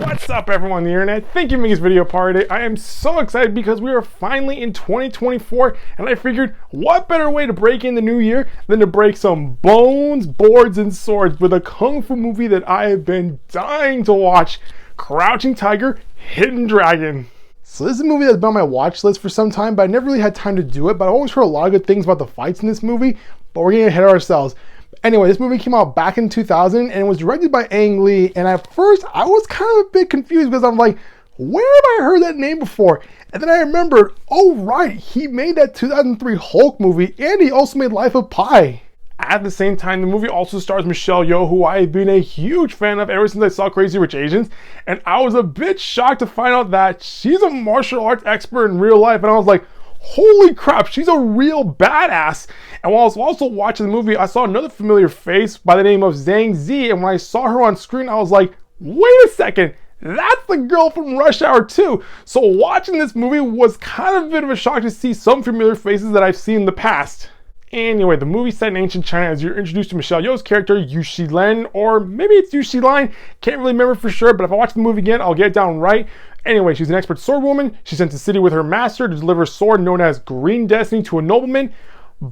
What's up everyone on the internet? Thank you for making this video part of it. I am so excited because we are finally in 2024 and I figured what better way to break in the new year than to break some bones, boards, and swords with a kung fu movie that I have been dying to watch, Crouching Tiger, Hidden Dragon. So this is a movie that's been on my watch list for some time, but I never really had time to do it, but I always heard a lot of good things about the fights in this movie, but we're getting ahead of ourselves. Anyway, this movie came out back in 2000 and it was directed by Ang Lee, and at first I was kind of a bit confused because I'm like, where have I heard that name before? And then I remembered, oh right, he made that 2003 Hulk movie and he also made Life of Pi. At the same time, the movie also stars Michelle Yeoh, who I have been a huge fan of ever since I saw Crazy Rich Asians, and I was a bit shocked to find out that she's a martial arts expert in real life, and I was like, holy crap, she's a real badass. And while I was also watching the movie, I saw another familiar face by the name of Zhang Ziyi, and when I saw her on screen, I was like, wait a second, that's the girl from Rush Hour 2. So watching this movie was kind of a bit of a shock to see some familiar faces that I've seen in the past. Anyway, the movie set in ancient China as you're introduced to Michelle Yeoh's character, Yu Xilen, or maybe it's Yu Xilan, can't really remember for sure, but if I watch the movie again, I'll get it down right. Anyway, she's an expert sword woman. She's sent to the city with her master to deliver a sword known as Green Destiny to a nobleman.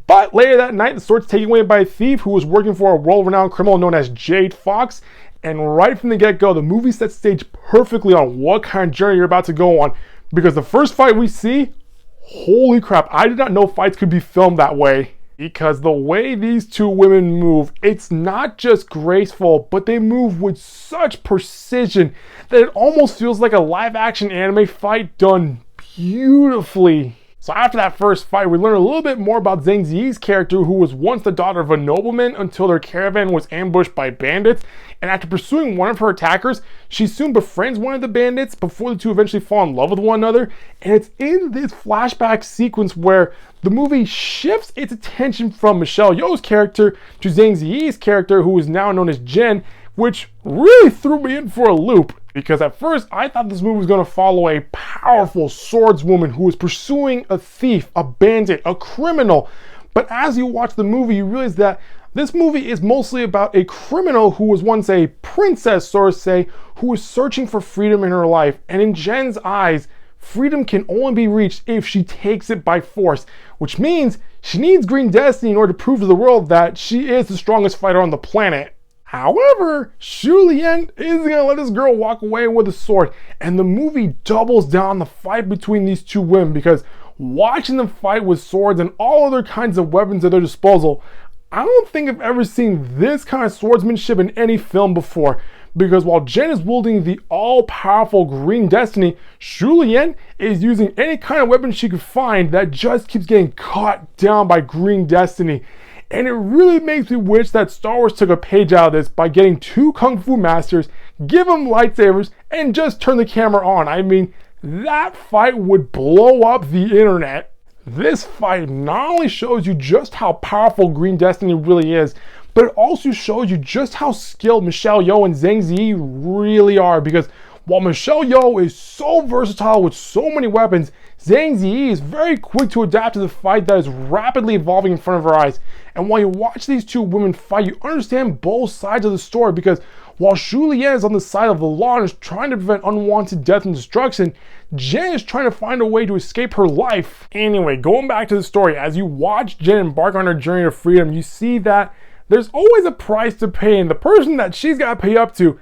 But later that night, the sword's taken away by a thief who was working for a world-renowned criminal known as Jade Fox. And right from the get-go, the movie sets stage perfectly on what kind of journey you're about to go on. Because the first fight we see, holy crap, I did not know fights could be filmed that way. Because the way these two women move, it's not just graceful, but they move with such precision that it almost feels like a live-action anime fight done beautifully. So after that first fight, we learn a little bit more about Zhang Ziyi's character, who was once the daughter of a nobleman until their caravan was ambushed by bandits. And after pursuing one of her attackers, she soon befriends one of the bandits before the two eventually fall in love with one another. And it's in this flashback sequence where the movie shifts its attention from Michelle Yeoh's character to Zhang Ziyi's character, who is now known as Jen, which really threw me in for a loop. Because at first, I thought this movie was going to follow a powerful swordswoman who was pursuing a thief, a bandit, a criminal. But as you watch the movie, you realize that this movie is mostly about a criminal who was once a princess, so to say, who was searching for freedom in her life. And in Jen's eyes, freedom can only be reached if she takes it by force, which means she needs Green Destiny in order to prove to the world that she is the strongest fighter on the planet. However, Xu Lian isn't going to let this girl walk away with a sword, and the movie doubles down on the fight between these two women because watching them fight with swords and all other kinds of weapons at their disposal, I don't think I've ever seen this kind of swordsmanship in any film before. Because while Jen is wielding the all-powerful Green Destiny, Xu Lian is using any kind of weapon she could find that just keeps getting cut down by Green Destiny. And it really makes me wish that Star Wars took a page out of this by getting two Kung Fu masters, give them lightsabers, and just turn the camera on. I mean, that fight would blow up the internet. This fight not only shows you just how powerful Green Destiny really is, but it also shows you just how skilled Michelle Yeoh and Zhang Ziyi really are. Because while Michelle Yeoh is so versatile with so many weapons, Zhang Ziyi is very quick to adapt to the fight that is rapidly evolving in front of her eyes. And while you watch these two women fight, you understand both sides of the story, because while Xu Lian is on the side of the law and is trying to prevent unwanted death and destruction, Jen is trying to find a way to escape her life. Anyway, going back to the story, as you watch Jen embark on her journey to freedom, you see that there's always a price to pay, and the person that she's got to pay up to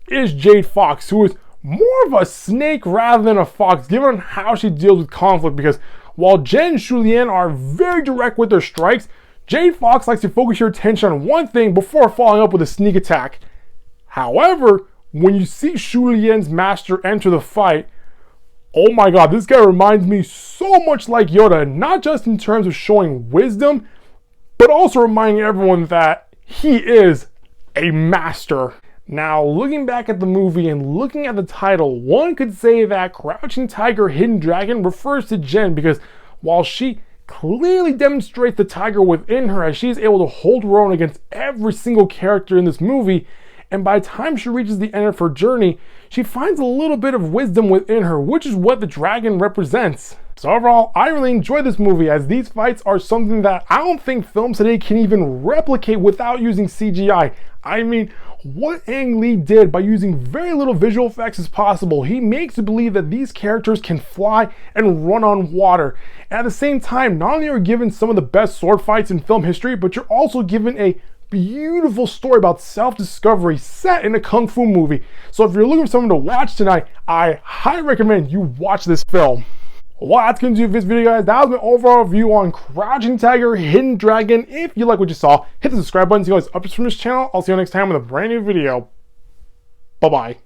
is Jade Fox, who is more of a snake rather than a fox, given how she deals with conflict. Because while Jen and Xu Lian are very direct with their strikes, Jade Fox likes to focus your attention on one thing before following up with a sneak attack. However, when you see Xu Lian's master enter the fight, oh my god, this guy reminds me so much like Yoda, not just in terms of showing wisdom, but also reminding everyone that he is a master. Now, looking back at the movie and looking at the title, one could say that Crouching Tiger, Hidden Dragon refers to Jen, because while she clearly demonstrates the tiger within her as she's able to hold her own against every single character in this movie, and by the time she reaches the end of her journey, she finds a little bit of wisdom within her, which is what the dragon represents. So overall, I really enjoyed this movie, as these fights are something that I don't think films today can even replicate without using CGI. I mean, what Ang Lee did by using very little visual effects is possible. He makes you believe that these characters can fly and run on water. And at the same time, not only are you given some of the best sword fights in film history, but you're also given a beautiful story about self-discovery set in a kung fu movie. So if you're looking for something to watch tonight, I highly recommend you watch this film. Well, that's going to do for this video, guys. That was my overall review on Crouching Tiger, Hidden Dragon. If you like what you saw, hit the subscribe button so you guys updates from this channel. I'll see you next time with a brand new video. Bye-bye.